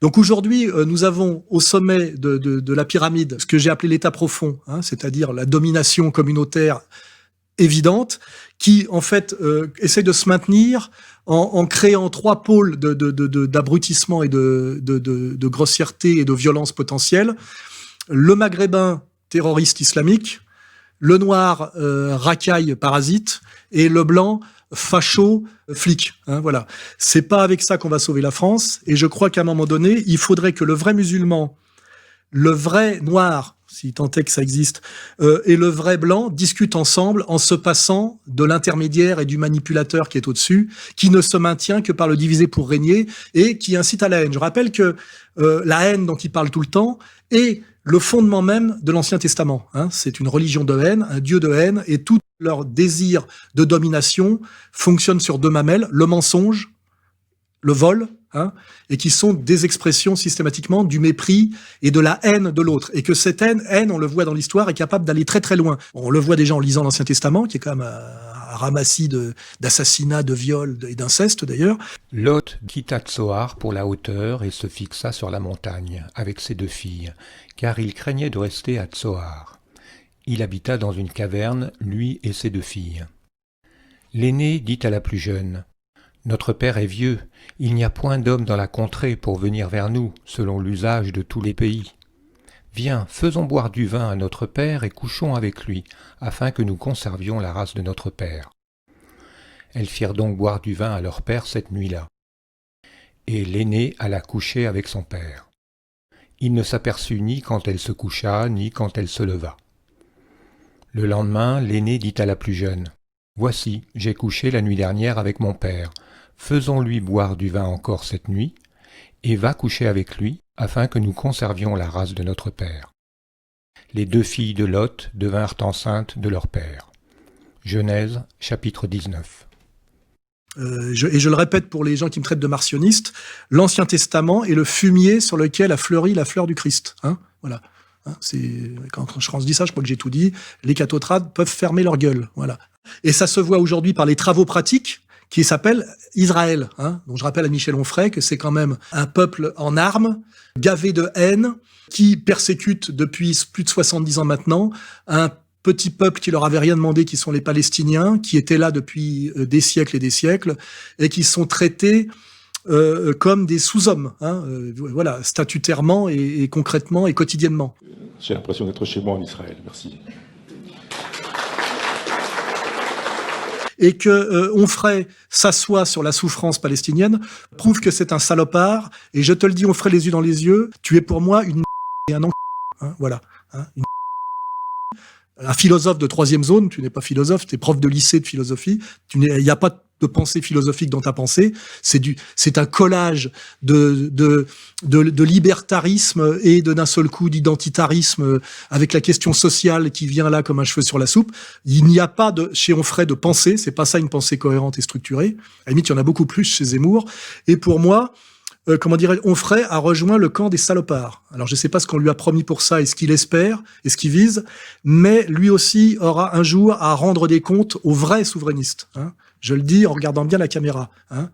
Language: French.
Donc aujourd'hui, nous avons au sommet de la pyramide ce que j'ai appelé l'état profond, hein, c'est-à-dire la domination communautaire évidente, qui en fait essaie de se maintenir en créant trois pôles d'abrutissement et de grossièreté et de violence potentielle. Le maghrébin terroriste islamique, le noir racaille parasite et le blanc facho flic. Hein, voilà. C'est pas avec ça qu'on va sauver la France. Et je crois qu'à un moment donné, il faudrait que le vrai musulman, le vrai noir, si tant est que ça existe, et le vrai blanc discutent ensemble en se passant de l'intermédiaire et du manipulateur qui est au-dessus, qui ne se maintient que par le diviser pour régner et qui incite à la haine. Je rappelle que la haine dont il parle tout le temps est le fondement même de l'Ancien Testament. Hein. C'est une religion de haine, un dieu de haine, et tout leur désir de domination fonctionne sur deux mamelles, le mensonge, le vol, hein, et qui sont des expressions systématiquement du mépris et de la haine de l'autre. Et que cette haine, on le voit dans l'histoire, est capable d'aller très très loin. On le voit déjà en lisant l'Ancien Testament, qui est quand même un ramassis d'assassinats, de viols et d'inceste d'ailleurs. Lot quitta Tsoar pour la hauteur et se fixa sur la montagne avec ses deux filles, car il craignait de rester à Tsoar. Il habita dans une caverne, lui et ses deux filles. L'aînée dit à la plus jeune: « Notre père est vieux, il n'y a point d'homme dans la contrée pour venir vers nous, selon l'usage de tous les pays. Viens, faisons boire du vin à notre père et couchons avec lui, afin que nous conservions la race de notre père. » Elles firent donc boire du vin à leur père cette nuit-là. Et l'aînée alla coucher avec son père. Il ne s'aperçut ni quand elle se coucha, ni quand elle se leva. Le lendemain, l'aînée dit à la plus jeune: « Voici, j'ai couché la nuit dernière avec mon père. Faisons-lui boire du vin encore cette nuit, et va coucher avec lui, afin que nous conservions la race de notre père. » Les deux filles de Lot devinrent enceintes de leur père. Genèse, chapitre 19. Et je le répète pour les gens qui me traitent de martionniste, l'Ancien Testament est le fumier sur lequel a fleuri la fleur du Christ. Hein, voilà. Hein, quand je dis ça, je crois que j'ai tout dit. Les cathotrades peuvent fermer leur gueule. Voilà. Et ça se voit aujourd'hui par les travaux pratiques qui s'appellent Israël. Hein. Donc je rappelle à Michel Onfray que c'est quand même un peuple en armes, gavé de haine, qui persécute depuis plus de 70 ans maintenant un petit peuple qui leur avait rien demandé, qui sont les Palestiniens, qui étaient là depuis des siècles et des siècles, et qui sont traités comme des sous-hommes, hein, voilà, statutairement et concrètement et quotidiennement. J'ai l'impression d'être chez moi en Israël, merci. Et que Onfray s'assoit sur la souffrance palestinienne, prouve que c'est un salopard, et je te le dis, Onfray, les yeux dans les yeux, tu es pour moi une et un hein, voilà. Hein, un philosophe de troisième zone, tu n'es pas philosophe, tu es prof de lycée de philosophie, il n'y a pas de pensée philosophique dans ta pensée, c'est un collage de libertarisme et d'un seul coup d'identitarisme avec la question sociale qui vient là comme un cheveu sur la soupe. Il n'y a pas chez Onfray de pensée, c'est pas ça une pensée cohérente et structurée. À la limite, il y en a beaucoup plus chez Zemmour. Et pour moi, Onfray a rejoint le camp des salopards. Alors je ne sais pas ce qu'on lui a promis pour ça et ce qu'il espère et ce qu'il vise, mais lui aussi aura un jour à rendre des comptes aux vrais souverainistes. Hein. Je le dis en regardant bien la caméra. Hein.